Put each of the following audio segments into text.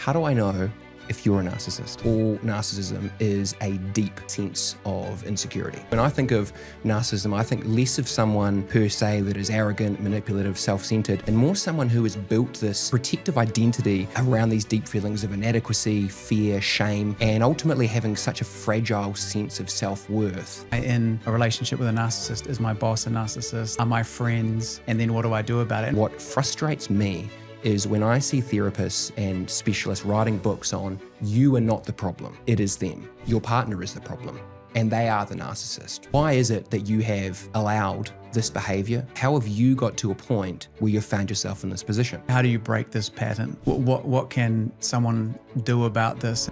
How do I know if you're a narcissist? All narcissism is a deep sense of insecurity. When I think of narcissism, I think less of someone per se that is arrogant, manipulative, self-centered, and more someone who has built this protective identity around these deep feelings of inadequacy, fear, shame, and ultimately having such a fragile sense of self-worth. In a relationship with a narcissist, is my boss a narcissist? Are my friends? And then what do I do about it? What frustrates me is when I see therapists and specialists writing books on, you are not the problem, it is them. Your partner is the problem, and they are the narcissist. Why is it that you have allowed this behavior? How have you got to a point where you've found yourself in this position? How do you break this pattern? What can someone do about this?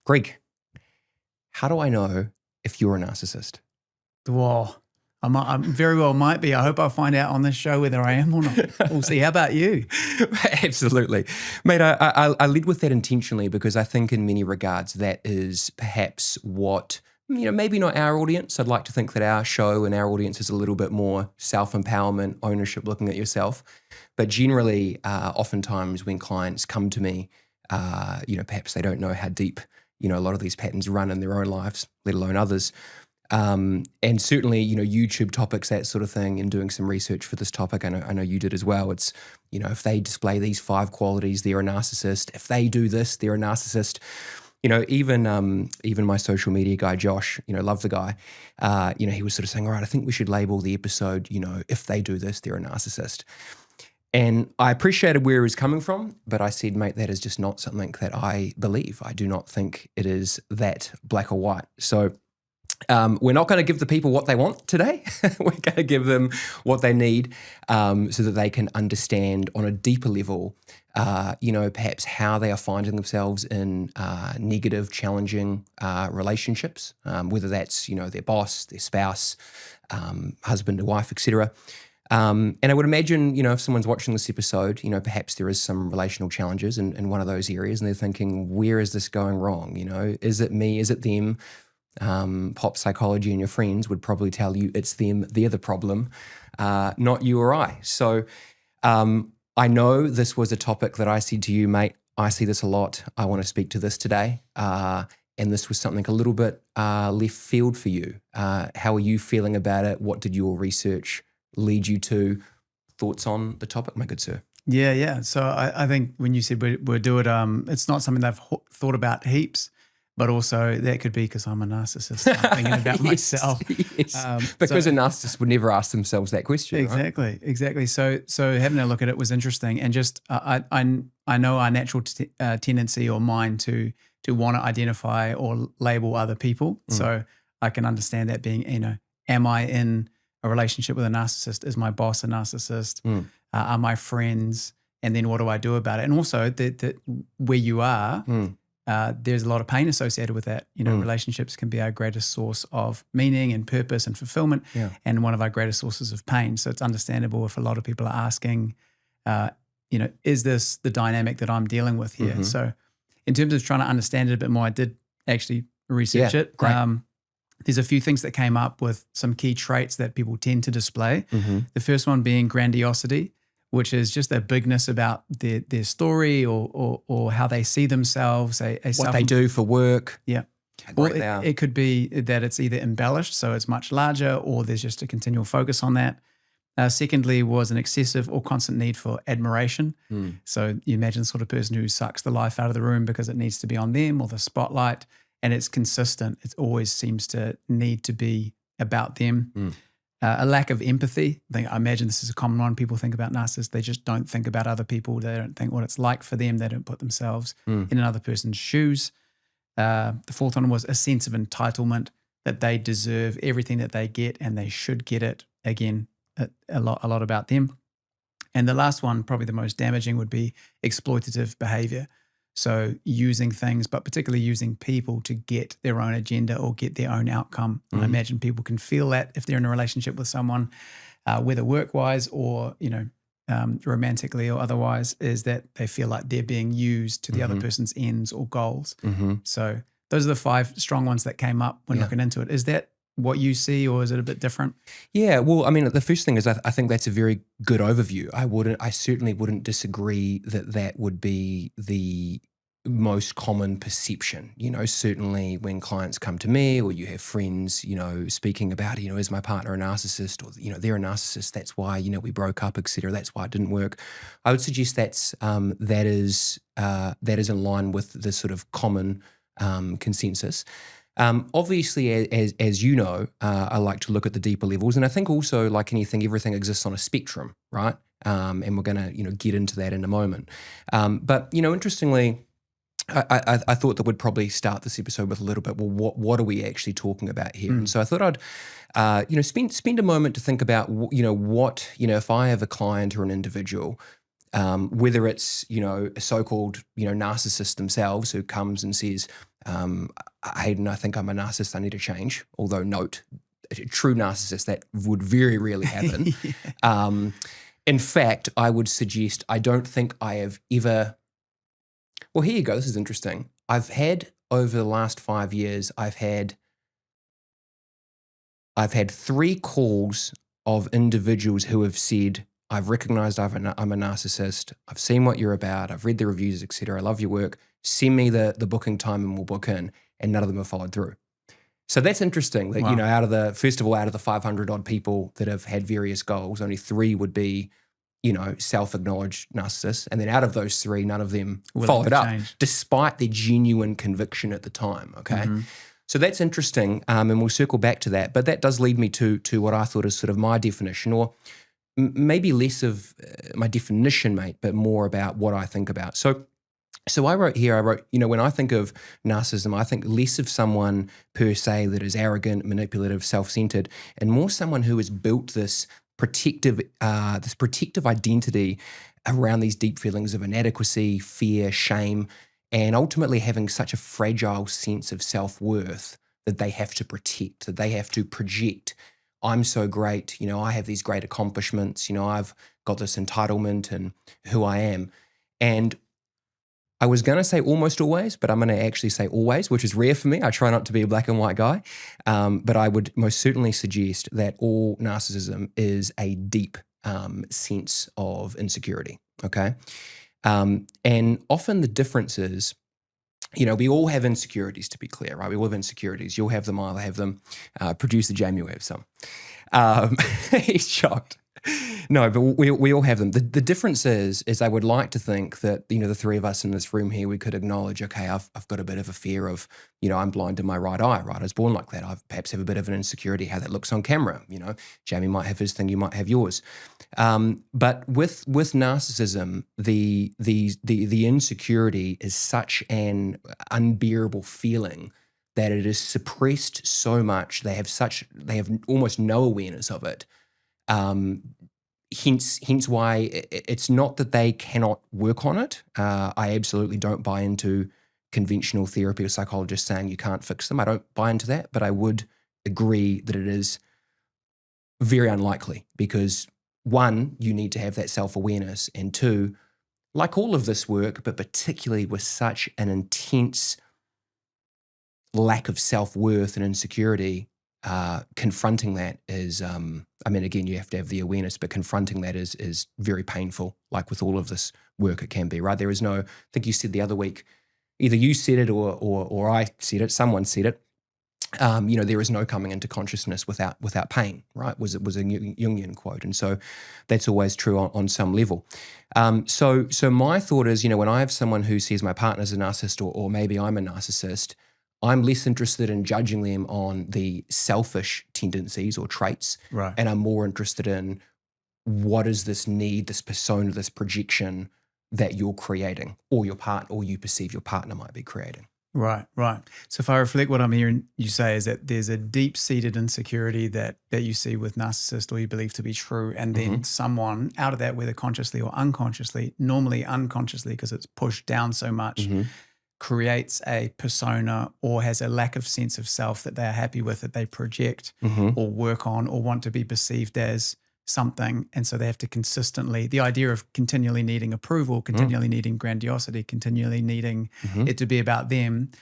Greg, how do I know if you're a narcissist? Whoa. I very well might be. I hope I'll find out on this show whether I am or not. We'll see. How about you? Absolutely. Mate, I led with that intentionally because I think in many regards that is perhaps what, maybe not our audience. I'd like to think that our show and our audience is a little bit more self-empowerment, ownership, looking at yourself. But generally, oftentimes when clients come to me, perhaps they don't know how deep, a lot of these patterns run in their own lives, let alone others. And certainly, YouTube topics, that sort of thing, and doing some research for this topic, I know you did as well. It's, if they display these 5 qualities, they're a narcissist. If they do this, they're a narcissist. Even my social media guy, Josh, love the guy, he was sort of saying, all right, I think we should label the episode, if they do this, they're a narcissist. And I appreciated where he was coming from, but I said, mate, that is just not something that I believe. I do not think it is that black or white. So we're not going to give the people what they want today. We're going to give them what they need so that they can understand on a deeper level, perhaps how they are finding themselves in negative, challenging relationships, whether that's, their boss, their spouse, husband or wife, etc. And I would imagine, if someone's watching this episode, perhaps there is some relational challenges in one of those areas and they're thinking, where is this going wrong? Is it me? Is it them? Pop psychology and your friends would probably tell you it's them, they're the problem, not you or I. So I know this was a topic that I said to you, mate, I see this a lot. I want to speak to this today. And this was something a little bit left field for you. How are you feeling about it? What did your research lead you to? Thoughts on the topic, my good sir? Yeah. So I think when you said we'll do it, it's not something that I've thought about heaps. But also that could be because I'm a narcissist. I'm thinking about myself. Yes. Because a narcissist would never ask themselves that question. Exactly. So having a look at it was interesting, and just I know our natural tendency or mind to want to identify or label other people. So I can understand that being, am I in a relationship with a narcissist? Is my boss a narcissist? Are my friends? And then what do I do about it? And also that where you are. There's a lot of pain associated with that. Relationships can be our greatest source of meaning and purpose and fulfillment, and one of our greatest sources of pain. So it's understandable if a lot of people are asking, is this the dynamic that I'm dealing with here? So in terms of trying to understand it a bit more, I did actually research it. Great. There's a few things that came up with some key traits that people tend to display. The first one being grandiosity, which is just a bigness about their story or how they see themselves. What they do for work. Yeah. Or it could be that it's either embellished, so it's much larger, or there's just a continual focus on that. Secondly was an excessive or constant need for admiration. So you imagine the sort of person who sucks the life out of the room because it needs to be on them or the spotlight, and it's consistent. It always seems to need to be about them. A lack of empathy. I imagine this is a common one. People think about narcissists. They just don't think about other people. They don't think what it's like for them. They don't put themselves in another person's shoes. The fourth one was a sense of entitlement, that they deserve everything that they get and they should get it. Again, a lot about them. And the last one, probably the most damaging, would be exploitative behavior. So using things, but particularly using people to get their own agenda or get their own outcome. And I imagine people can feel that if they're in a relationship with someone, whether work-wise or, romantically or otherwise, is that they feel like they're being used to the other person's ends or goals. So those are the 5 strong ones that came up when looking into it. Is that what you see, or is it a bit different? Yeah, well, I mean, the first thing is I think that's a very good overview. I certainly wouldn't disagree that that would be the most common perception. Certainly when clients come to me, or you have friends, speaking about, is my partner a narcissist, or they're a narcissist. That's why we broke up, etc. That's why it didn't work. I would suggest that is in line with the sort of common consensus. Obviously, as you know, I like to look at the deeper levels, and I think also, like anything, everything exists on a spectrum, right? And we're going to, get into that in a moment. But interestingly, I thought that we'd probably start this episode with a little bit. Well, what are we actually talking about here? And so I thought I'd, spend a moment to think about, what if I have a client or an individual. Whether it's, a so-called, narcissist themselves who comes and says, Hayden, I think I'm a narcissist, I need to change. Although note, a true narcissist, that would very rarely happen. Yeah. In fact, I would suggest I don't think I have ever... Well, here you go. This is interesting. I've had, over the last 5 years, I've had 3 calls of individuals who have said, I've recognized I'm a narcissist. I've seen what you're about. I've read the reviews, etc. I love your work. Send me the booking time and we'll book in. And none of them have followed through. So that's interesting. That, wow. Out of the 500 odd people that have had various goals, only 3 would be, self-acknowledged narcissists. And then out of those 3, none of them followed up, despite their genuine conviction at the time. Okay. Mm-hmm. So that's interesting. And we'll circle back to that. But that does lead me to what I thought is sort of my definition, or maybe less of my definition, mate, but more about what I think about. So I wrote, when I think of narcissism, I think less of someone per se that is arrogant, manipulative, self-centered, and more someone who has built this protective identity around these deep feelings of inadequacy, fear, shame, and ultimately having such a fragile sense of self-worth that they have to protect, that they have to project. I'm so great, I have these great accomplishments, I've got this entitlement and who I am. And I was going to say almost always, but I'm going to actually say always, which is rare for me. I try not to be a black and white guy. But I would most certainly suggest that all narcissism is a deep sense of insecurity, okay? And often the difference is, we all have insecurities, to be clear, right? We all have insecurities. You'll have them, I'll have them. Producer Jamie will have some. He's shocked. No, but we all have them. The difference is I would like to think that, the 3 of us in this room here, we could acknowledge, okay, I've got a bit of a fear of, I'm blind in my right eye, right? I was born like that. I perhaps have a bit of an insecurity how that looks on camera. Jamie might have his thing, you might have yours. But with narcissism, the insecurity is such an unbearable feeling that it is suppressed so much. They have almost no awareness of it. Hence why it's not that they cannot work on it. I absolutely don't buy into conventional therapy or psychologists saying you can't fix them. I don't buy into that, but I would agree that it is very unlikely because 1, you need to have that self-awareness, and 2, like all of this work, but particularly with such an intense lack of self-worth and insecurity, confronting that is, again, you have to have the awareness, but confronting that is very painful. Like with all of this work, it can be, right? There is no, I think you said the other week, either you said it or I said it, someone said it, there is no coming into consciousness without pain, right? Was a Jungian quote. And so that's always true on some level. So my thought is, when I have someone who says my partner's a narcissist or maybe I'm a narcissist, I'm less interested in judging them on the selfish tendencies or traits, right? And I'm more interested in what is this need, this persona, this projection that you're creating, or you perceive your partner might be creating. Right. So if I reflect, what I'm hearing you say is that there's a deep-seated insecurity that you see with narcissists or you believe to be true, and then someone out of that, whether consciously or unconsciously, normally unconsciously because it's pushed down so much, creates a persona or has a lack of sense of self that they're happy with, that they project or work on or want to be perceived as something. And so they have to consistently, the idea of continually needing approval, continually needing grandiosity, continually needing it to be about them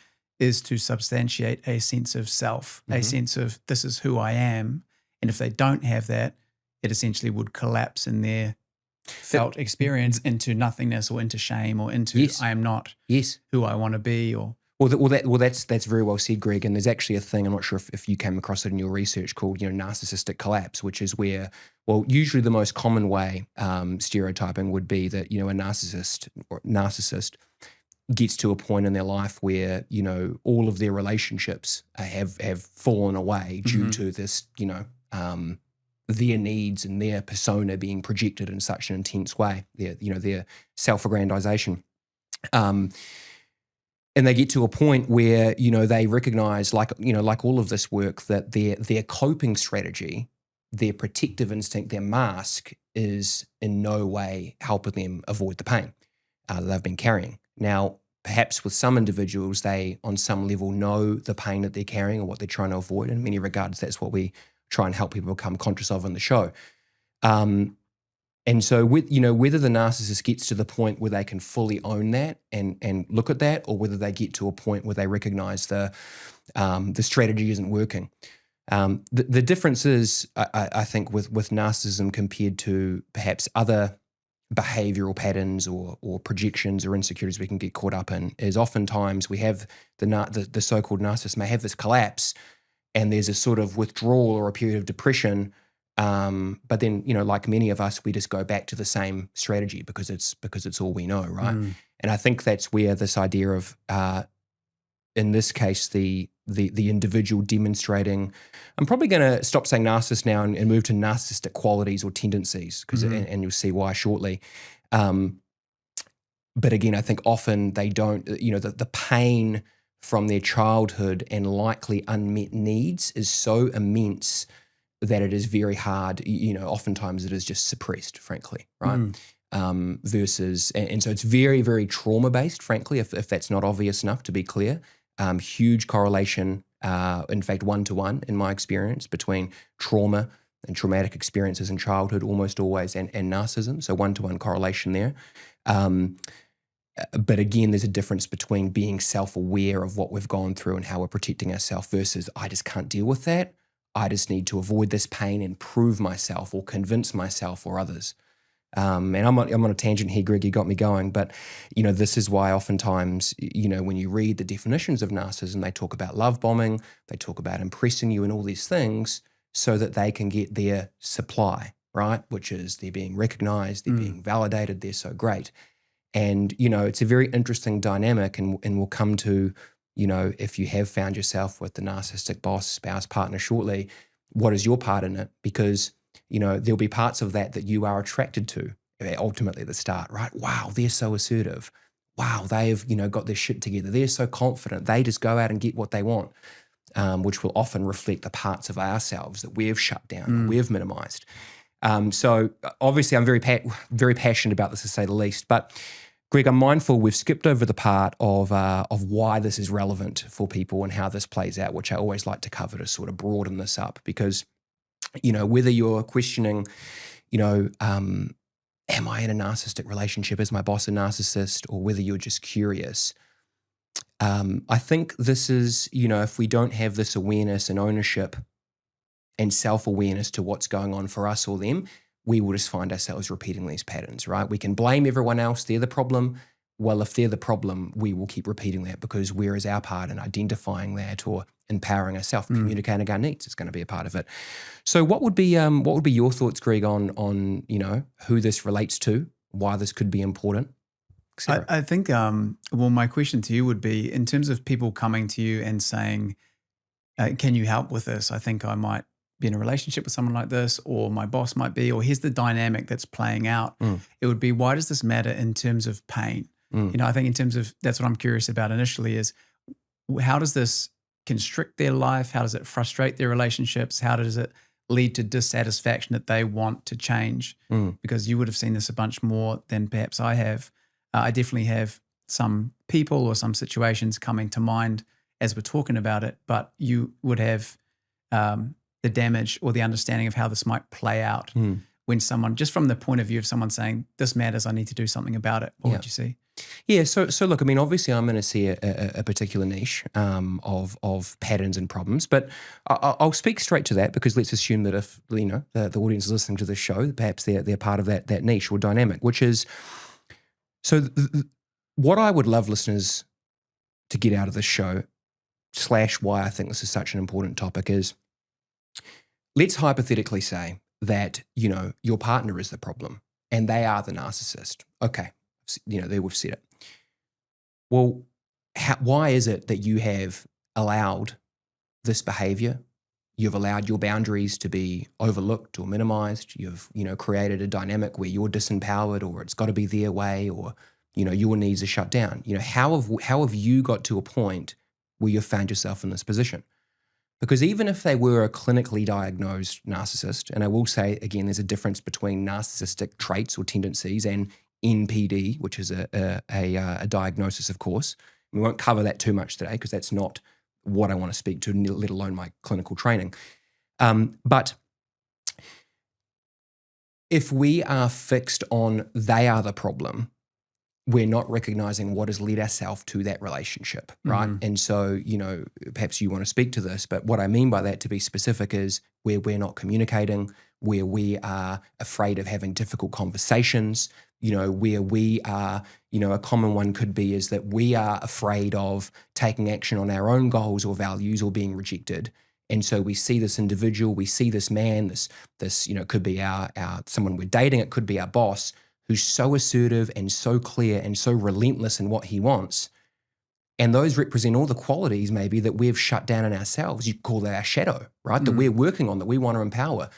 is to substantiate a sense of self, a sense of this is who I am. And if they don't have that, it essentially would collapse in their felt experience into nothingness or into shame or into I am not who I want to be. Or that's very well said, Greg. And there's actually a thing, I'm not sure if you came across it in your research, called narcissistic collapse, which is where, well, usually the most common way stereotyping would be that a narcissist gets to a point in their life where all of their relationships have fallen away due to this their needs and their persona being projected in such an intense way, their self-aggrandization. And they get to a point where, they recognize, like all of this work, that their coping strategy, their protective instinct, their mask is in no way helping them avoid the pain that they've been carrying. Now, perhaps with some individuals, they on some level know the pain that they're carrying or what they're trying to avoid. In many regards, that's what we try and help people become conscious of in the show. And so whether the narcissist gets to the point where they can fully own that and look at that, or whether they get to a point where they recognize the strategy isn't working. The difference is, I think, with narcissism compared to perhaps other behavioral patterns or projections or insecurities we can get caught up in, is oftentimes we have the so-called narcissist may have this collapse, and there's a sort of withdrawal or a period of depression. But then, like many of us, we just go back to the same strategy because it's all we know, right? And I think that's where this idea of, in this case, the individual demonstrating, I'm probably going to stop saying narcissist now and move to narcissistic qualities or tendencies, because and you'll see why shortly. But again, I think often they don't, the pain from their childhood and likely unmet needs is so immense that it is very hard, oftentimes it is just suppressed, frankly, right? Versus, and so it's very, very trauma-based, frankly, if that's not obvious enough to be clear. Huge correlation, in fact, one-to-one in my experience, between trauma and traumatic experiences in childhood almost always and narcissism, so one-to-one correlation there. But again, there's a difference between being self-aware of what we've gone through and how we're protecting ourselves versus I just can't deal with that. I just need to avoid this pain and prove myself or convince myself or others. And I'm on a tangent here, Greg, you got me going. But, this is why oftentimes, when you read the definitions of narcissism, they talk about love bombing, they talk about impressing you and all these things so that they can get their supply, right? Which is they're being recognized, they're being validated, they're so great. And, it's a very interesting dynamic, and we'll come to, if you have found yourself with the narcissistic boss, spouse, partner shortly, what is your part in it? Because, there'll be parts of that you are attracted to ultimately at the start, right? Wow, they're so assertive. Wow, they've, got their shit together. They're so confident. They just go out and get what they want, which will often reflect the parts of ourselves that we've shut down, we've minimized. So obviously I'm very passionate about this, to say the least. But Greg, I'm mindful we've skipped over the part of why this is relevant for people and how this plays out, which I always like to cover to sort of broaden this up, because whether you're questioning, am I in a narcissistic relationship? Is my boss a narcissist? Or whether you're just curious. I think this is, if we don't have this awareness and ownership and self-awareness to what's going on for us or them, we will just find ourselves repeating these patterns, right? We can blame everyone else. They're the problem. Well, if they're the problem, we will keep repeating that, because where is our part in identifying that or empowering ourselves, communicating our needs is going to be a part of it. So what would be your thoughts, Greg, on who this relates to, why this could be important, etc.? I think, my question to you would be, in terms of people coming to you and saying, can you help with this? I think I might be in a relationship with someone like this, or my boss might be, or here's the dynamic that's playing out. It would be, why does this matter in terms of pain? I think in terms of, that's what I'm curious about initially, is how does this constrict their life? How does it frustrate their relationships? How does it lead to dissatisfaction that they want to change? Because you would have seen this a bunch more than perhaps I have. I definitely have some people or some situations coming to mind as we're talking about it, but you would have the damage or the understanding of how this might play out when someone, just from the point of view of someone saying, this matters, I need to do something about it? What would you see? Yeah, so look, I mean, obviously I'm going to see a particular niche of patterns and problems, but I'll speak straight to that, because let's assume that if, the audience is listening to this show, perhaps they're part of that niche or dynamic, which is, so what I would love listeners to get out of this show, / why I think this is such an important topic, is let's hypothetically say that, your partner is the problem and they are the narcissist. Okay. There we've said it. Well, why is it that you have allowed this behavior? You've allowed your boundaries to be overlooked or minimized. You've, created a dynamic where you're disempowered, or it's got to be their way, or, your needs are shut down. How have you got to a point where you've found yourself in this position? Because even if they were a clinically diagnosed narcissist, and I will say, again, there's a difference between narcissistic traits or tendencies and NPD, which is a diagnosis, of course. We won't cover that too much today, because that's not what I want to speak to, let alone my clinical training. But if we are fixed on they are the problem, we're not recognizing what has led ourselves to that relationship, right? Mm-hmm. And so, perhaps you want to speak to this, but what I mean by that, to be specific, is where we're not communicating, where we are afraid of having difficult conversations, where we are, a common one could be is that we are afraid of taking action on our own goals or values or being rejected. And so we see this individual, we see this man, this could be our someone we're dating, it could be our boss, who's so assertive and so clear and so relentless in what he wants. And those represent all the qualities maybe that we've shut down in ourselves. You call that our shadow, right? Mm-hmm. That we're working on, that we want to empower.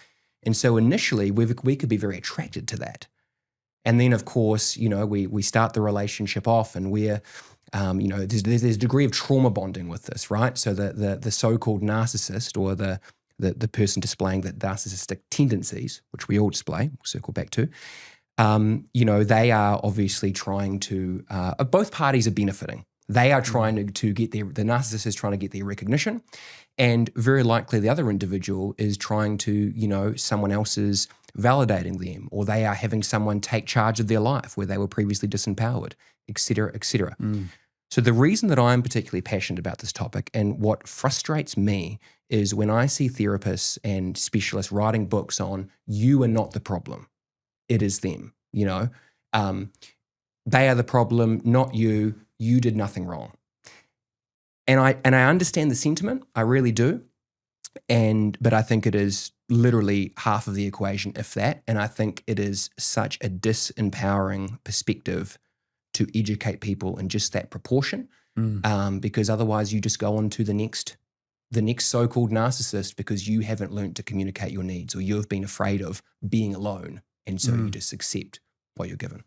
And so initially we could be very attracted to that. And then, of course, we start the relationship off, and we're, there's a degree of trauma bonding with this, right? So the so-called narcissist, or the person displaying the narcissistic tendencies, which we all display, we'll circle back to, they are obviously trying to, both parties are benefiting. They are trying to get the narcissist is trying to get their recognition, and very likely the other individual is trying to, someone else's validating them, or they are having someone take charge of their life where they were previously disempowered, et cetera, et cetera. So the reason that I'm particularly passionate about this topic, and what frustrates me, is when I see therapists and specialists writing books on, you are not the problem, it is them, they are the problem, not you, you did nothing wrong. And I understand the sentiment, I really do. But I think it is literally half of the equation, if that. And I think it is such a disempowering perspective to educate people in just that proportion, because otherwise you just go on to the next so-called narcissist, because you haven't learned to communicate your needs, or you've been afraid of being alone, and so you just accept what you're given.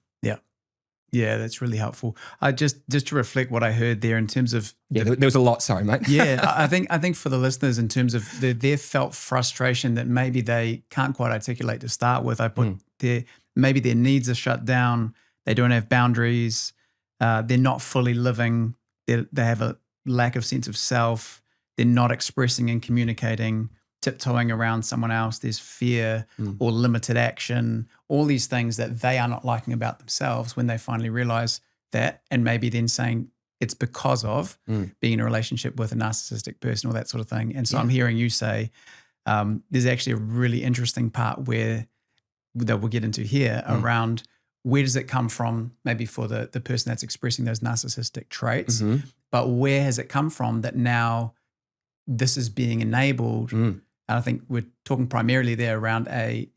Yeah, that's really helpful. Just to reflect what I heard there in terms of there was a lot. Sorry, mate. I think for the listeners, in terms of their felt frustration that maybe they can't quite articulate to start with, I put maybe their needs are shut down. They don't have boundaries. They're not fully living. They have a lack of sense of self. They're not expressing and communicating, tiptoeing around someone else. There's fear or limited action, all these things that they are not liking about themselves when they finally realize that, and maybe then saying it's because of being in a relationship with a narcissistic person or that sort of thing. And so I'm hearing you say there's actually a really interesting part that we'll get into here around where does it come from, maybe for the person that's expressing those narcissistic traits, but where has it come from that now this is being enabled? And I think we're talking primarily there around a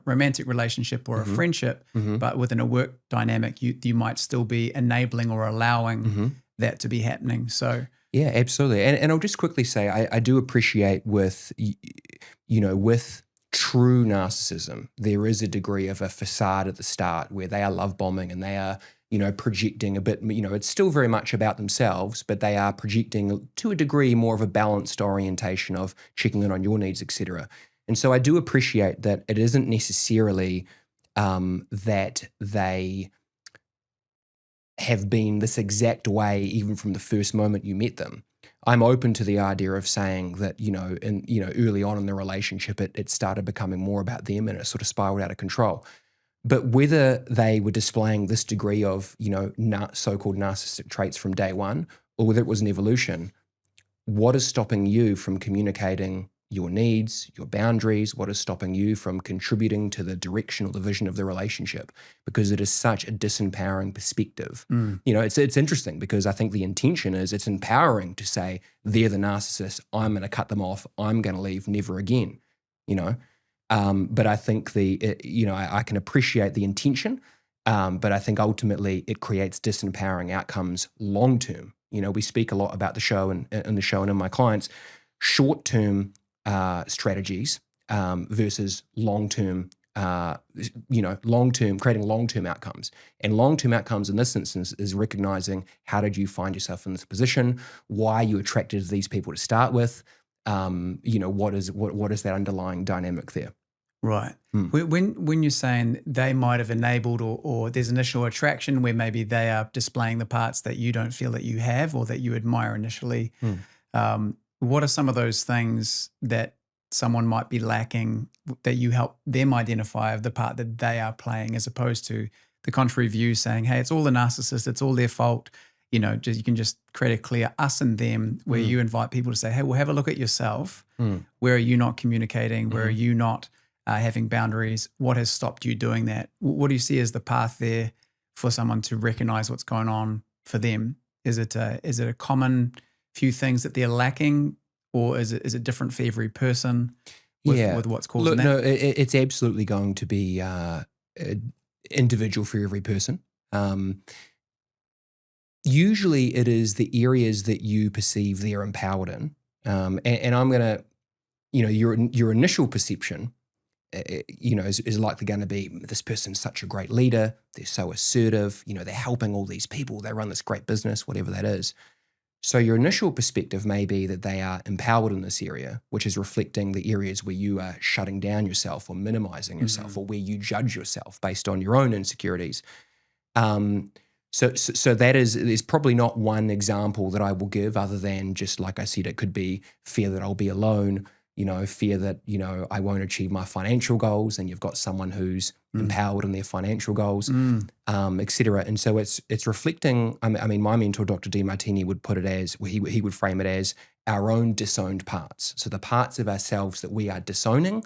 romantic relationship or a friendship, but within a work dynamic, you might still be enabling or allowing that to be happening. So yeah, absolutely. And I'll just quickly say, I do appreciate with true narcissism, there is a degree of a facade at the start where they are love bombing and they are projecting a bit, it's still very much about themselves, but they are projecting to a degree more of a balanced orientation of checking in on your needs, etc. And so I do appreciate that it isn't necessarily that they have been this exact way even from the first moment you met them. I'm open to the idea of saying that, early on in the relationship, it started becoming more about them and it sort of spiraled out of control. But whether they were displaying this degree of, so-called narcissistic traits from day one, or whether it was an evolution, what is stopping you from communicating your needs, your boundaries? What is stopping you from contributing to the direction or the vision of the relationship? Because it is such a disempowering perspective. It's interesting because I think the intention is it's empowering to say, they're the narcissist, I'm going to cut them off, I'm going to leave, never again, But I think I can appreciate the intention, but I think ultimately it creates disempowering outcomes long term. We speak a lot about the show and in the show and in my clients, short-term strategies versus long-term, creating long-term outcomes. And long-term outcomes in this instance is recognizing how did you find yourself in this position, why you attracted these people to start with, what is that underlying dynamic there? Right. When you're saying they might have enabled or there's initial attraction where maybe they are displaying the parts that you don't feel that you have or that you admire initially, what are some of those things that someone might be lacking that you help them identify of the part that they are playing, as opposed to the contrary view saying, hey, it's all the narcissist, it's all their fault. You can just create a clear us and them where you invite people to say, hey, well, have a look at yourself. Where are you not communicating? Where are you not having boundaries? What has stopped you doing that? What do you see as the path there for someone to recognize what's going on for them? Is it a common few things that they're lacking, or is it different for every person with what's causing that? No, it's absolutely going to be individual for every person. Usually it is the areas that you perceive they're empowered in. And I'm going to, your initial perception, is likely going to be, this person's such a great leader, they're so assertive, they're helping all these people, they run this great business, whatever that is. So your initial perspective may be that they are empowered in this area, which is reflecting the areas where you are shutting down yourself or minimizing yourself, or where you judge yourself based on your own insecurities. So that there's probably not one example that I will give other than just, like I said, it could be fear that I'll be alone, fear that, I won't achieve my financial goals, and you've got someone who's empowered in their financial goals, et cetera. And so it's reflecting, I mean, my mentor, Dr. DeMartini, would put it as, he would frame it as our own disowned parts. So the parts of ourselves that we are disowning,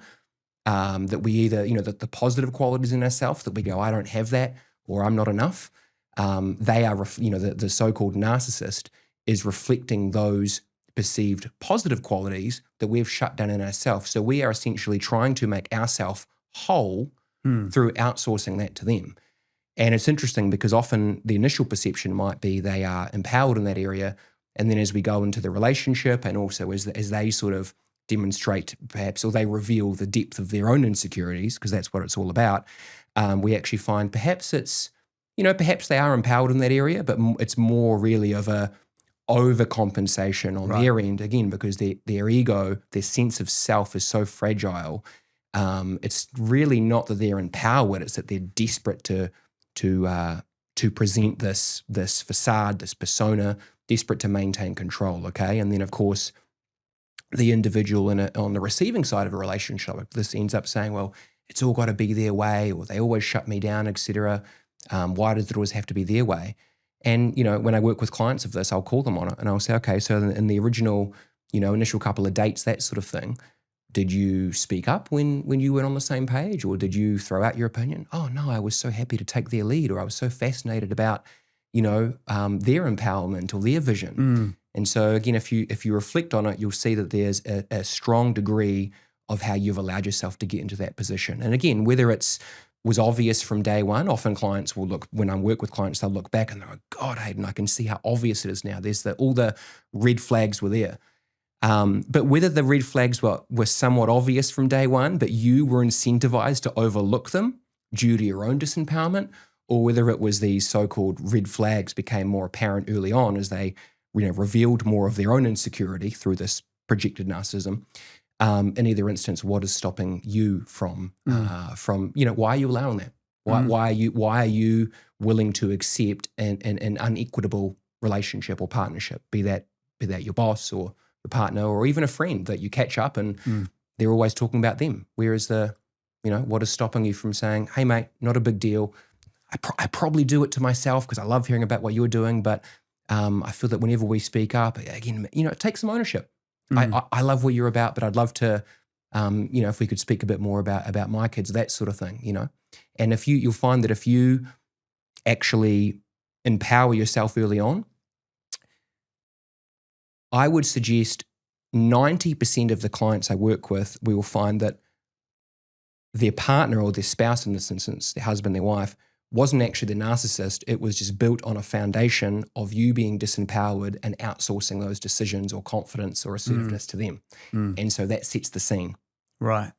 that we either, the positive qualities in ourselves that we go, I don't have that, or I'm not enough. They are, the so-called narcissist is reflecting those perceived positive qualities that we've shut down in ourselves. So we are essentially trying to make ourselves whole through outsourcing that to them. And it's interesting because often the initial perception might be they are empowered in that area. And then as we go into the relationship, and also as they sort of demonstrate perhaps, or they reveal the depth of their own insecurities, because that's what it's all about, we actually find perhaps it's, perhaps they are empowered in that area, but it's more really of a overcompensation on their end, again, because their ego, their sense of self is so fragile. It's really not that they're empowered; it's that they're desperate to present this facade, this persona, desperate to maintain control. Okay, and then of course, the individual on the receiving side of a relationship, this ends up saying, "Well, it's all got to be their way," or "They always shut me down," etc. Why does it always have to be their way? And, when I work with clients of this, I'll call them on it and I'll say, okay, so in the original, initial couple of dates, that sort of thing, did you speak up when you weren't on the same page, or did you throw out your opinion? Oh no, I was so happy to take their lead, or I was so fascinated about, their empowerment or their vision. And so again, if you reflect on it, you'll see that there's a strong degree of how you've allowed yourself to get into that position. And again, whether was obvious from day one. Often clients will when I work with clients, they'll look back and they're like, God, Hayden, I can see how obvious it is now. There's all the red flags were there. But whether the red flags were somewhat obvious from day one, but you were incentivized to overlook them due to your own disempowerment, or whether it was these so-called red flags became more apparent early on as they revealed more of their own insecurity through this projected narcissism. In either instance, what is stopping you from why are you allowing that? Why are you willing to accept an unequitable relationship or partnership, be that be that your boss or your partner or even a friend that you catch up and they're always talking about them. Whereas what is stopping you from saying, hey mate, not a big deal. I probably do it to myself because I love hearing about what you're doing, but I feel that whenever we speak up, again, take some ownership. I love what you're about, but I'd love to, if we could speak a bit more about my kids, that sort of thing, And you'll find that if you actually empower yourself early on, I would suggest 90% of the clients I work with, we will find that their partner or their spouse, in this instance, their husband, their wife, wasn't actually the narcissist. It was just built on a foundation of you being disempowered and outsourcing those decisions or confidence or assertiveness to them. And so that sets the scene. Right.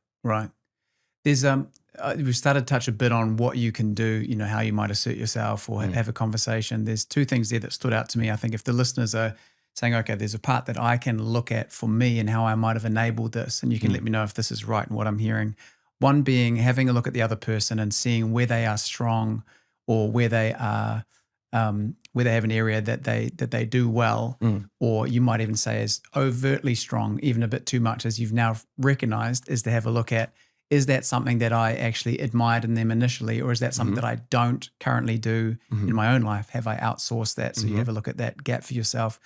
There's we've started to touch a bit on what you can do, how you might assert yourself or have a conversation. There's two things there that stood out to me. I think if the listeners are saying, okay, there's a part that I can look at for me and how I might have enabled this, and you can let me know if this is right and what I'm hearing. One being having a look at the other person and seeing where they are strong or where they are, where they have an area that they do well, or you might even say is overtly strong, even a bit too much, as you've now recognized, is to have a look at, is that something that I actually admired in them initially, or is that something that I don't currently do in my own life? Have I outsourced that? So you have a look at that gap for yourself.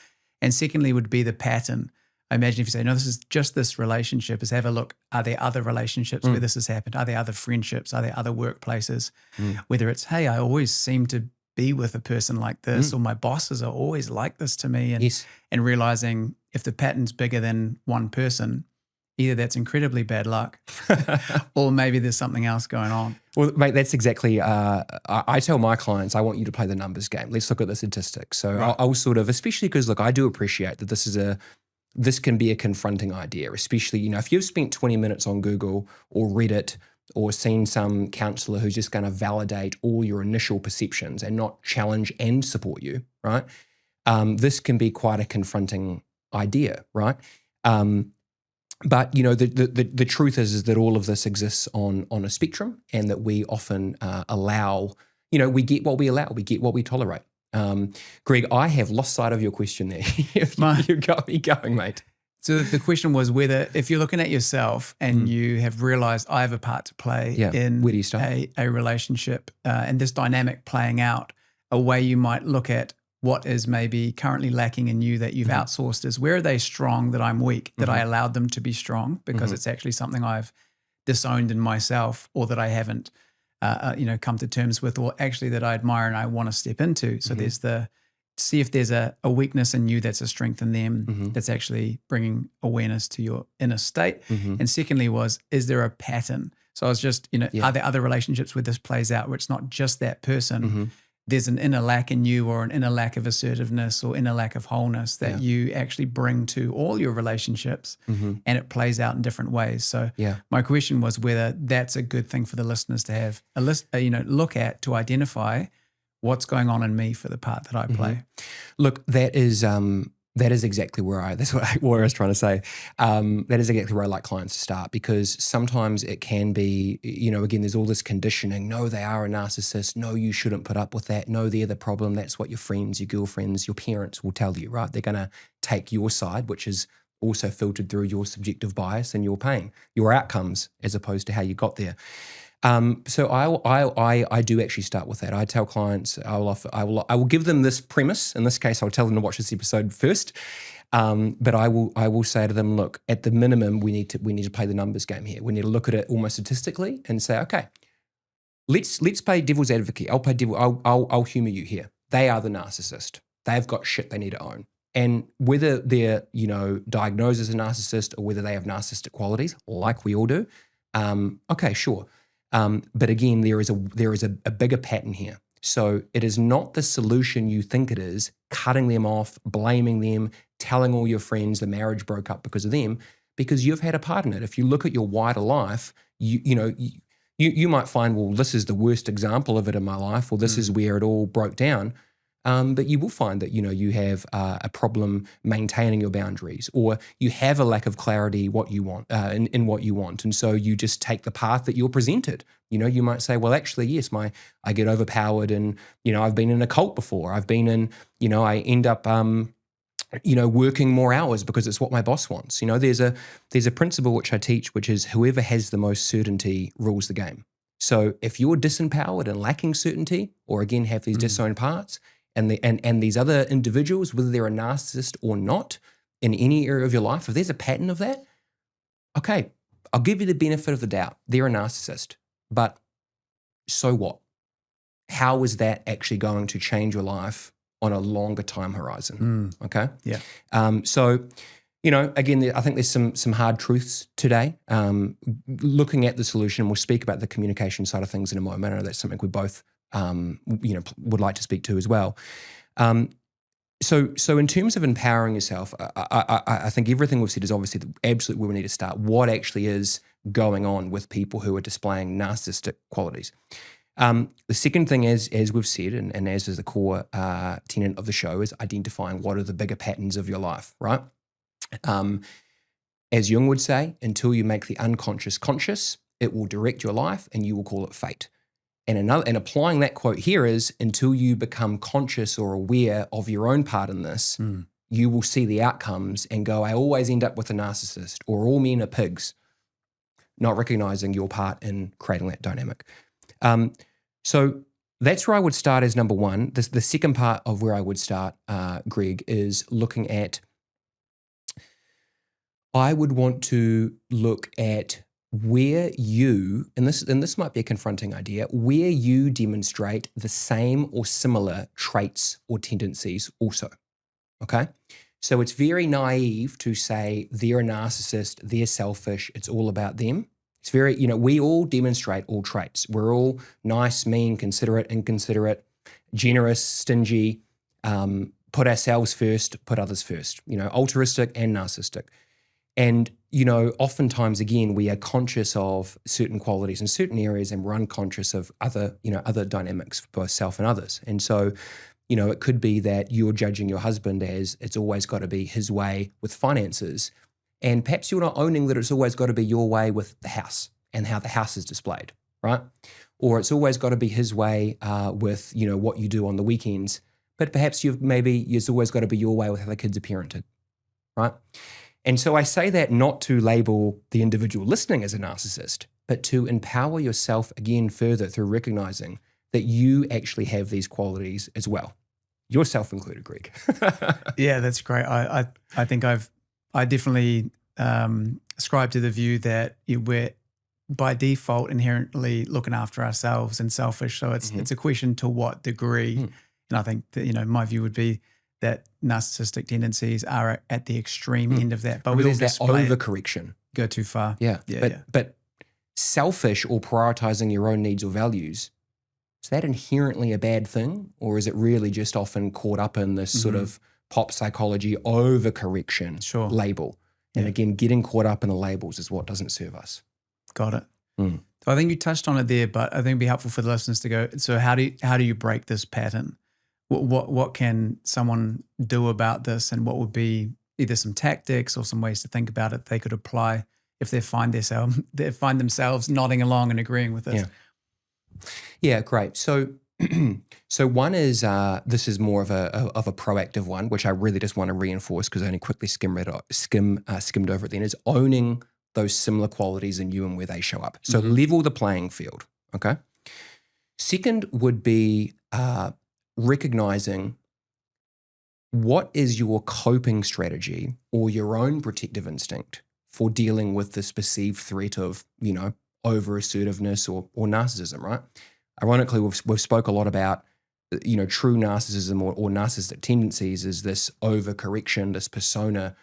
And secondly would be the pattern. I imagine if you say, no, this is just this relationship, is have a look, are there other relationships where this has happened? Are there other friendships? Are there other workplaces? Whether it's, hey, I always seem to be with a person like this, or my bosses are always like this to me. And realizing if the pattern's bigger than one person, either that's incredibly bad luck or maybe there's something else going on. Well, mate, that's exactly, I tell my clients, I want you to play the numbers game. Let's look at the statistics. So I'll sort of, especially because, look, I do appreciate that this can be a confronting idea, especially, if you've spent 20 minutes on Google or Reddit or seen some counselor who's just going to validate all your initial perceptions and not challenge and support you, right? This can be quite a confronting idea, right? But the truth is that all of this exists on a spectrum, and that we often allow, we get what we allow, we get what we tolerate. Greg, I have lost sight of your question there. You got me going, mate. So the question was whether, if you're looking at yourself and you have realized I have a part to play in where do you start? A relationship and this dynamic playing out, a way you might look at what is maybe currently lacking in you that you've outsourced is, where are they strong that I'm weak, that I allowed them to be strong because it's actually something I've disowned in myself, or that I haven't come to terms with, or actually that I admire and I want to step into. So there's see if there's a weakness in you that's a strength in them that's actually bringing awareness to your inner state. And secondly is there a pattern? So I was just, are there other relationships where this plays out, where it's not just that person? There's an inner lack in you, or an inner lack of assertiveness, or inner lack of wholeness that you actually bring to all your relationships, and it plays out in different ways. So my question was whether that's a good thing for the listeners to have a list, look at, to identify what's going on in me for the part that I play. Look, that is exactly that's what I was trying to say. That is exactly where I like clients to start, because sometimes it can be, again, there's all this conditioning. No, they are a narcissist. No, you shouldn't put up with that. No, they're the problem. That's what your friends, your girlfriends, your parents will tell you, right? They're going to take your side, which is also filtered through your subjective bias and your pain, your outcomes, as opposed to how you got there. So I do actually start with that. I tell clients, I will give them this premise. In this case, I'll tell them to watch this episode first. But I will say to them, look, at the minimum, we need to play the numbers game here. We need to look at it almost statistically and say, okay, let's play devil's advocate. I'll humor you here. They are the narcissist. They've got shit they need to own. And whether they're, diagnosed as a narcissist, or whether they have narcissistic qualities, like we all do, okay, sure. But again, there is a bigger pattern here. So it is not the solution you think it is, cutting them off, blaming them, telling all your friends the marriage broke up because of them, because you've had a part in it. If you look at your wider life, you might find, well, this is the worst example of it in my life, or this is where it all broke down. But you will find that, you have a problem maintaining your boundaries, or you have a lack of clarity what you want in what you want. And so you just take the path that you're presented. You might say, well, actually, yes, I get overpowered, and, I've been in a cult before. I've been in, I end up, working more hours because it's what my boss wants. There's a principle which I teach, which is whoever has the most certainty rules the game. So if you're disempowered and lacking certainty, or again have these disowned parts, and these other individuals, whether they're a narcissist or not, in any area of your life, if there's a pattern of that, okay, I'll give you the benefit of the doubt. They're a narcissist, but so what? How is that actually going to change your life on a longer time horizon? Okay? Yeah. So, again, I think there's some hard truths today. Looking at the solution, we'll speak about the communication side of things in a moment. I know that's something we both, would like to speak to as well. So in terms of empowering yourself, I think everything we've said is obviously absolutely where we need to start. What actually is going on with people who are displaying narcissistic qualities? The second thing is, as we've said, and as is the core tenet of the show, is identifying what are the bigger patterns of your life, right? As Jung would say, until you make the unconscious conscious, it will direct your life and you will call it fate. And applying that quote here is, until you become conscious or aware of your own part in this, you will see the outcomes and go, I always end up with a narcissist, or all men are pigs, not recognizing your part in creating that dynamic. So that's where I would start as number one. The second part of where I would start, Greg, is looking at, I would want to look at where you, and this might be a confronting idea, where you demonstrate the same or similar traits or tendencies also, okay? So it's very naive to say they're a narcissist, they're selfish, it's all about them. It's very, we all demonstrate all traits. We're all nice, mean, considerate, inconsiderate, generous, stingy, put ourselves first, put others first, altruistic and narcissistic. And, oftentimes, again, we are conscious of certain qualities in certain areas, and we're unconscious of other dynamics for both self and others. And so, it could be that you're judging your husband as it's always got to be his way with finances. And perhaps you're not owning that it's always got to be your way with the house and how the house is displayed, right? Or it's always got to be his way with, what you do on the weekends. But perhaps it's always got to be your way with how the kids are parented, right? And so I say that not to label the individual listening as a narcissist, but to empower yourself again further through recognizing that you actually have these qualities as well. Yourself included, Greg. Yeah, that's great. I think I definitely ascribe to the view that we're by default inherently looking after ourselves and selfish. So it's a question to what degree. And I think that, my view would be that narcissistic tendencies are at the extreme end of that. But we all that overcorrection. Go too far. Yeah. But selfish or prioritizing your own needs or values, is that inherently a bad thing? Or is it really just often caught up in this sort of pop psychology overcorrection label? And again, getting caught up in the labels is what doesn't serve us. Got it. So I think you touched on it there, but I think it'd be helpful for the listeners to go, so how do you break this pattern? What can someone do about this, and what would be either some tactics or some ways to think about it they could apply if they find themselves nodding along and agreeing with this? Yeah, great. So one is this is more of a proactive one, which I really just want to reinforce because I only quickly skimmed over it. Then is owning those similar qualities in you and where they show up. So level the playing field. Okay. Second would be recognizing what is your coping strategy or your own protective instinct for dealing with this perceived threat of, over-assertiveness or narcissism, right? Ironically, we've spoke a lot about, true narcissism or narcissistic tendencies is this overcorrection, this persona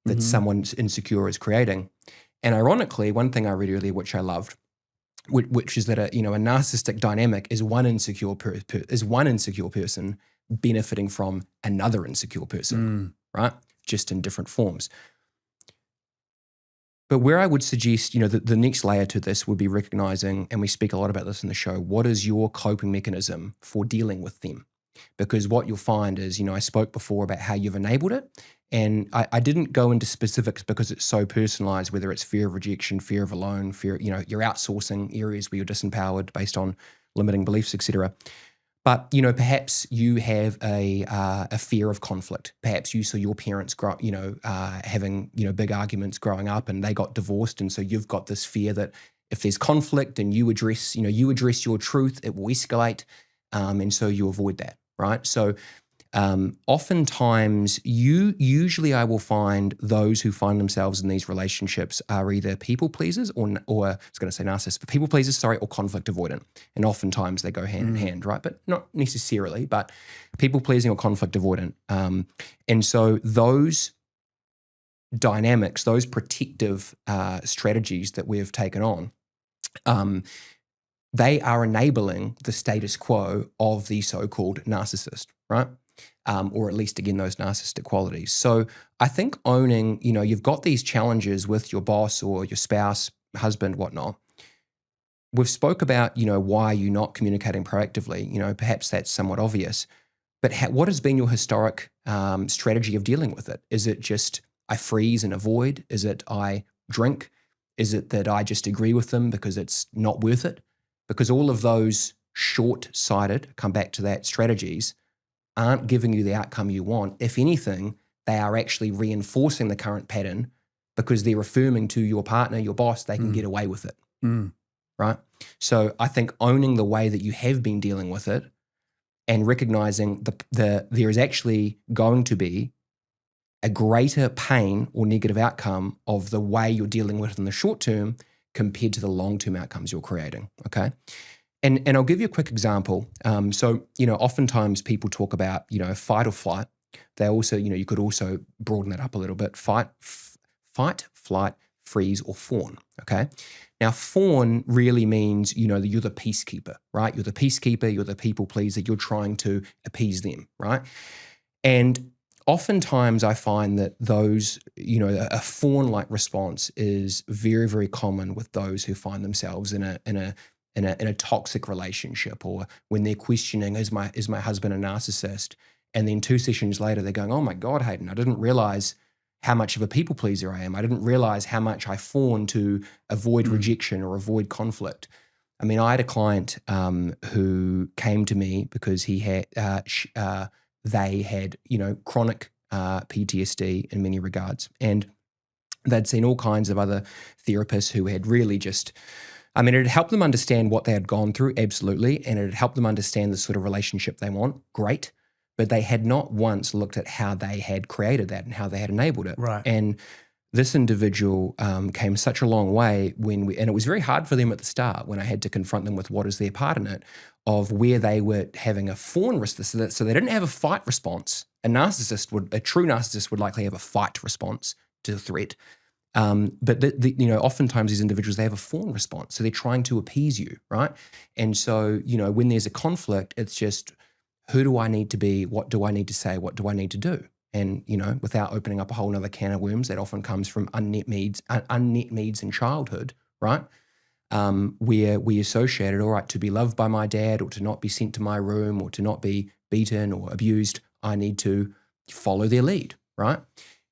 that someone insecure is creating. And ironically, one thing I read earlier, which I loved, which is that a narcissistic dynamic is one insecure person benefiting from another insecure person, right? Just in different forms. But where I would suggest, the next layer to this would be recognizing, and we speak a lot about this in the show, what is your coping mechanism for dealing with them? Because what you'll find is, I spoke before about how you've enabled it, and I didn't go into specifics because it's so personalized, whether it's fear of rejection, fear of alone, fear, you're outsourcing areas where you're disempowered based on limiting beliefs, etc. But, you know, perhaps you have a fear of conflict. Perhaps you saw your parents having, you know, big arguments growing up and they got divorced. And so you've got this fear that if there's conflict and you address your truth, it will escalate. And so you avoid that, right? So oftentimes usually I will find those who find themselves in these relationships are either people pleasers or I was going to say narcissists, but people pleasers, or conflict avoidant. And oftentimes they go hand in hand, right? But not necessarily, but people pleasing or conflict avoidant. And so those dynamics, those protective strategies that we've taken on, they are enabling the status quo of the so-called narcissist, right? Or at least, again, those narcissistic qualities. So I think owning, you know, you've got these challenges with your boss or your spouse, husband, whatnot. We've spoke about, you know, why you're not communicating proactively. You know, perhaps that's somewhat obvious. But what has been your historic strategy of dealing with it? Is it just I freeze and avoid? Is it I drink? Is it that I just agree with them because it's not worth it? Because all of those short-sighted, come back to that, strategies aren't giving you the outcome you want. If anything, they are actually reinforcing the current pattern because they're affirming to your partner, your boss, they can get away with it, right? So I think owning the way that you have been dealing with it and recognizing there is actually going to be a greater pain or negative outcome of the way you're dealing with it in the short term compared to the long-term outcomes you're creating, okay? And I'll give you a quick example. So, you know, oftentimes people talk about, you know, fight or flight. They also, you know, you could also broaden that up a little bit. Fight, flight, freeze, or fawn, okay? Now, fawn really means, you know, that you're the peacekeeper, right? You're the peacekeeper, you're the people pleaser, you're trying to appease them, right? And oftentimes I find that those, you know, a fawn-like response is very, very common with those who find themselves in a toxic relationship, or when they're questioning, is my husband a narcissist? And then 2 sessions later, they're going, oh my God, Hayden, I didn't realize how much of a people pleaser I am. I didn't realize how much I fawn to avoid rejection or avoid conflict. I mean, I had a client who came to me because he had, they had, you know, chronic PTSD in many regards. And they'd seen all kinds of other therapists who had really just, I mean, it had helped them understand what they had gone through, absolutely, and it had helped them understand the sort of relationship they want, great, but they had not once looked at how they had created that and how they had enabled it. Right. And this individual came such a long way and it was very hard for them at the start when I had to confront them with what is their part in it, of where they were having a fawn response. So they didn't have a fight response. A true narcissist would likely have a fight response to the threat. But you know, oftentimes these individuals, they have a fawn response. So they're trying to appease you, right? And so, you know, when there's a conflict, it's just, who do I need to be? What do I need to say? What do I need to do? And, you know, without opening up a whole nother can of worms, that often comes from unmet needs in childhood, right? Where we associated, all right, to be loved by my dad or to not be sent to my room or to not be beaten or abused, I need to follow their lead, right?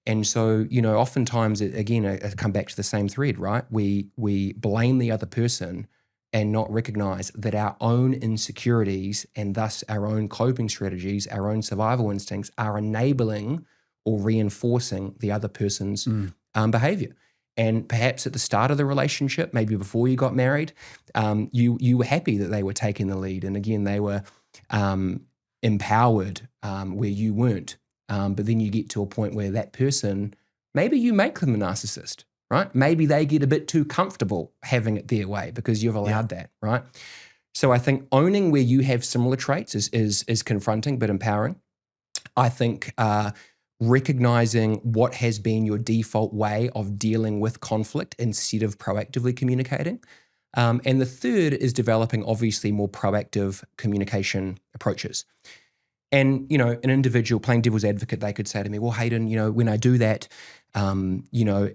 And so, you know, oftentimes, again, I come back to the same thread, right? We blame the other person and not recognize that our own insecurities and thus our own coping strategies, our own survival instincts are enabling or reinforcing the other person's behavior. And perhaps at the start of the relationship, maybe before you got married, you were happy that they were taking the lead. And again, they were empowered where you weren't. But then you get to a point where that person, maybe you make them a narcissist, right? Maybe they get a bit too comfortable having it their way because you've allowed that, right? So I think owning where you have similar traits is confronting but empowering. I think recognizing what has been your default way of dealing with conflict instead of proactively communicating. And the third is developing obviously more proactive communication approaches. And, you know, an individual playing devil's advocate, they could say to me, well, Hayden, you know, when I do that, you know,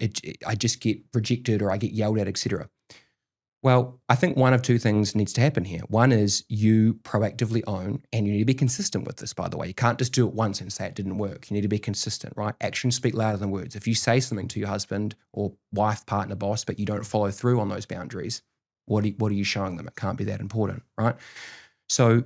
I just get rejected or I get yelled at, etc. Well, I think one of two things needs to happen here. One is you proactively own, and you need to be consistent with this, by the way. You can't just do it once and say it didn't work. You need to be consistent, right? Actions speak louder than words. If you say something to your husband or wife, partner, boss, but you don't follow through on those boundaries, what are you showing them? It can't be that important, right? So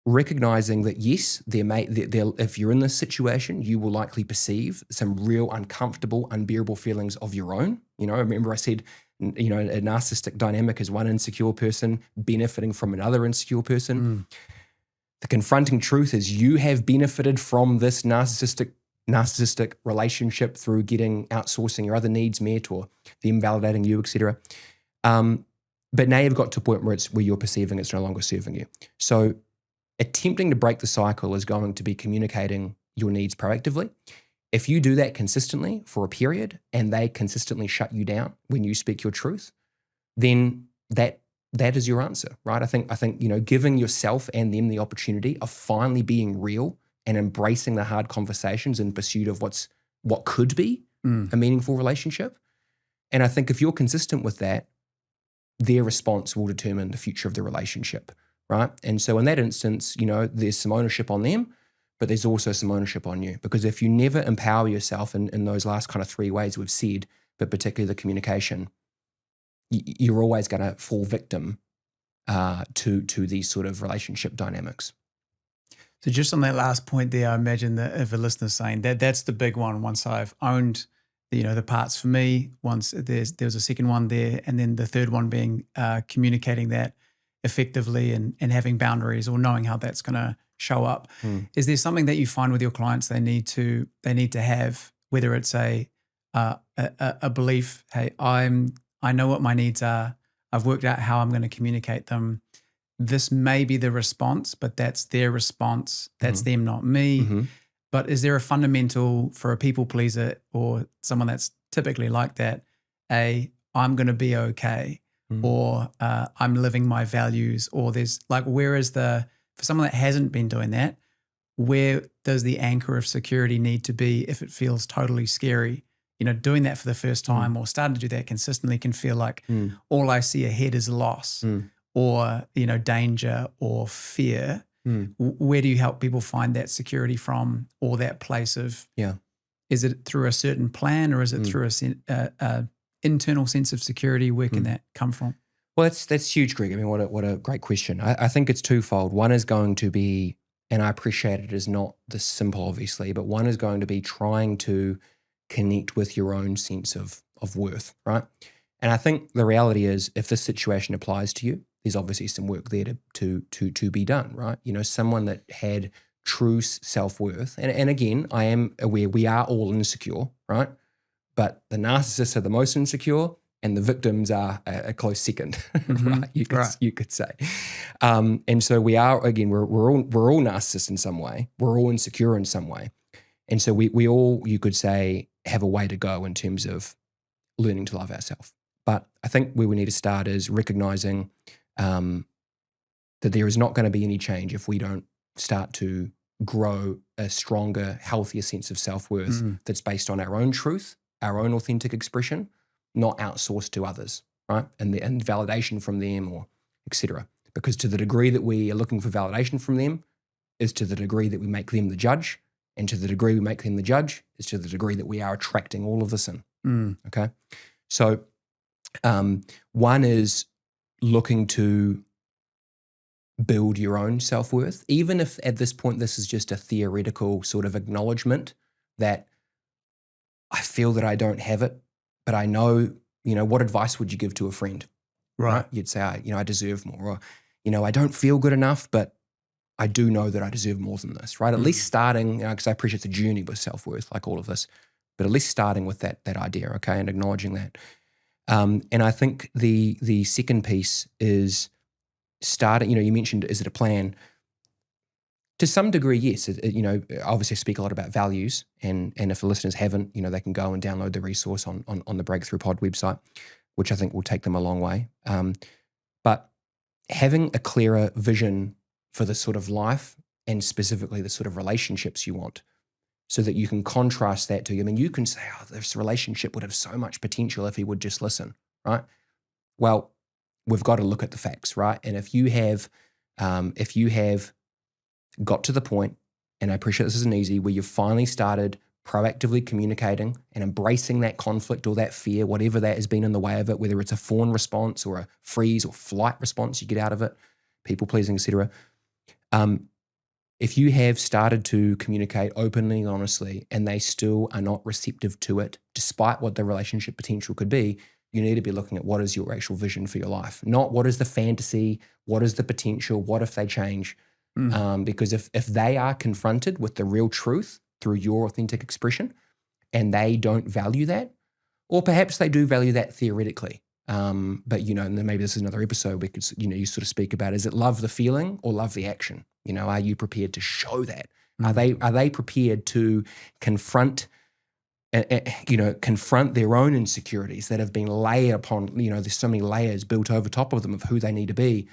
recognizing that yes, if you're in this situation, you will likely perceive some real uncomfortable, unbearable feelings of your own. Remember I said, a narcissistic dynamic is one insecure person benefiting from another insecure person. The confronting truth is you have benefited from this narcissistic relationship through getting outsourcing your other needs met or them validating you, etc. But now you've got to a point where you're perceiving it's no longer serving you. So attempting to break the cycle is going to be communicating your needs proactively. If you do that consistently for a period and they consistently shut you down when you speak your truth, then that is your answer, right? I think giving yourself and them the opportunity of finally being real and embracing the hard conversations in pursuit of what could be a meaningful relationship. And I think if you're consistent with that, their response will determine the future of the relationship, right? And so in that instance, there's some ownership on them, but there's also some ownership on you. Because if you never empower yourself in those last kind of 3 ways we've said, but particularly the communication, you're always going to fall victim to these sort of relationship dynamics. So just on that last point there, I imagine that if a listener's saying that's the big one, once I've owned the parts for me, once there's a second one there, and then the third one being communicating that effectively and having boundaries or knowing how that's going to show up. Is there something that you find with your clients they need to have, whether it's a belief, hey, I know what my needs are, I've worked out how I'm going to communicate them. This may be the response, but that's their response. That's them, not me. But is there a fundamental for a people pleaser or someone that's typically like that, I'm going to be okay, or I'm living my values, or there's for someone that hasn't been doing that, where does the anchor of security need to be if it feels totally scary? Doing that for the first time or starting to do that consistently can feel like all I see ahead is loss or, danger or fear. Where do you help people find that security from, or that place of, is it through a certain plan, or is it through a internal sense of security? Where can that come from? Well, that's huge, Greg. I mean, what a great question. I think it's twofold. One is going to be, and I appreciate it is not this simple, obviously, but one is going to be trying to connect with your own sense of worth, right? And I think the reality is, if this situation applies to you, there's obviously some work there to be done, right? Someone that had true self-worth, and again, I am aware we are all insecure, right? But the narcissists are the most insecure, and the victims are a close second, right? You could say. And so we are, again, we're all narcissists in some way. We're all insecure in some way. And so we all, you could say, have a way to go in terms of learning to love ourselves. But I think where we need to start is recognizing that there is not going to be any change if we don't start to grow a stronger, healthier sense of self-worth that's based on our own truth, our own authentic expression, not outsourced to others, right? And validation from them or et cetera. Because to the degree that we are looking for validation from them is to the degree that we make them the judge, and to the degree we make them the judge is to the degree that we are attracting all of this in, okay? So one is looking to build your own self-worth, even if at this point this is just a theoretical sort of acknowledgement that I feel that I don't have it, but I know, what advice would you give to a friend? Right? You'd say, I deserve more, or, I don't feel good enough, but I do know that I deserve more than this, right? At least starting, because I appreciate it's a journey with self-worth, like all of this, but at least starting with that idea, okay, and acknowledging that. And I think the second piece is starting, you mentioned, is it a plan? To some degree, yes. Obviously I speak a lot about values, and if the listeners haven't, they can go and download the resource on the Breakthrough Pod website, which I think will take them a long way. But having a clearer vision for the sort of life and specifically the sort of relationships you want, so that you can contrast that to, you can say, this relationship would have so much potential if he would just listen, right? Well, we've got to look at the facts, right? And if you have got to the point, and I appreciate this isn't easy, where you've finally started proactively communicating and embracing that conflict or that fear, whatever that has been in the way of it, whether it's a fawn response or a freeze or flight response you get out of it, people pleasing, etc. If you have started to communicate openly and honestly and they still are not receptive to it, despite what the relationship potential could be, you need to be looking at what is your actual vision for your life, not what is the fantasy, what is the potential, what if they change. Because if they are confronted with the real truth through your authentic expression and they don't value that, or perhaps they do value that theoretically, but, you know, and then maybe this is another episode we could, you know, you sort of speak about, is it love the feeling or love the action? You know, are you prepared to show that? Are they prepared to confront their own insecurities that have been layered upon, you know, there's so many layers built over top of them of who they need to be.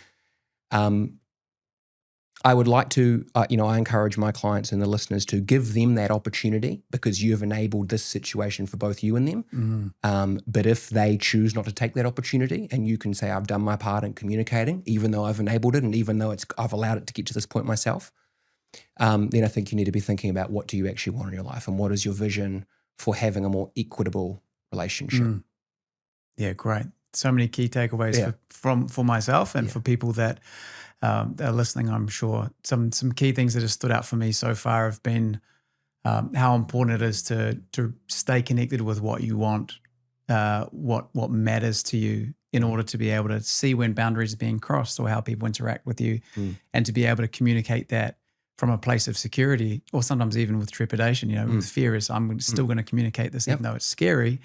I would like to, I encourage my clients and the listeners to give them that opportunity because you have enabled this situation for both you and them. But if they choose not to take that opportunity and you can say, I've done my part in communicating, even though I've enabled it and even though I've allowed it to get to this point myself, then I think you need to be thinking about what do you actually want in your life and what is your vision for having a more equitable relationship. Yeah, great. So many key takeaways for myself and for people that are listening. I'm sure some key things that have stood out for me so far have been how important it is to stay connected with what you want, what matters to you, in order to be able to see when boundaries are being crossed or how people interact with you, and to be able to communicate that from a place of security, or sometimes even with trepidation. You know, with fear is I'm still going to communicate this even though it's scary.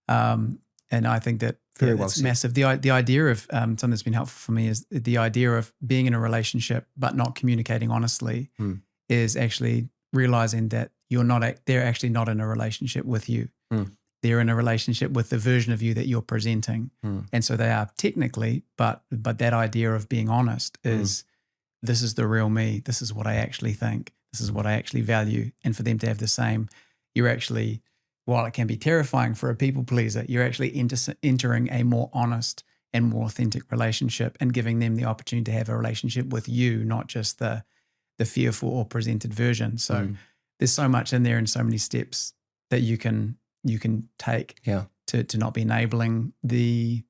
And I think that it's massive. The idea of something that's been helpful for me is the idea of being in a relationship but not communicating honestly is actually realizing that they're actually not in a relationship with you. They're in a relationship with the version of you that you're presenting. And so they are technically, but that idea of being honest is this is the real me. This is what I actually think. This is what I actually value. And for them to have the same, you're actually, while it can be terrifying for a people pleaser, you're actually entering a more honest and more authentic relationship and giving them the opportunity to have a relationship with you, not just the fearful or presented version. So there's so much in there and so many steps that you can take to not be enabling the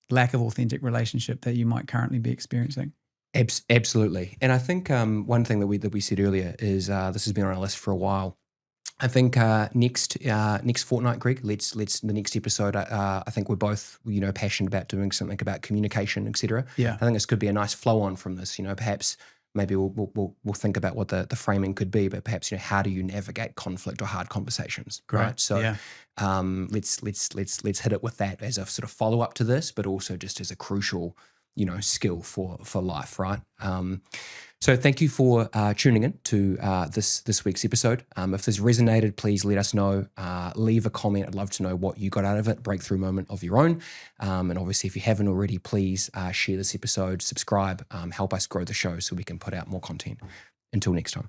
lack of authentic relationship that you might currently be experiencing. Absolutely. And I think one thing that we said earlier is this has been on our list for a while. I think next fortnight, Greg, let's the next episode. I think we're both passionate about doing something about communication, etc. Yeah, I think this could be a nice flow on from this. Perhaps maybe we'll think about what the framing could be, but perhaps how do you navigate conflict or hard conversations? Great. Right. So let's hit it with that as a sort of follow up to this, but also just as a crucial skill for life, right? So thank you for tuning in to this week's episode. If this resonated, please let us know. Leave a comment. I'd love to know what you got out of it, breakthrough moment of your own. And obviously, if you haven't already, please share this episode, subscribe, help us grow the show so we can put out more content. Until next time.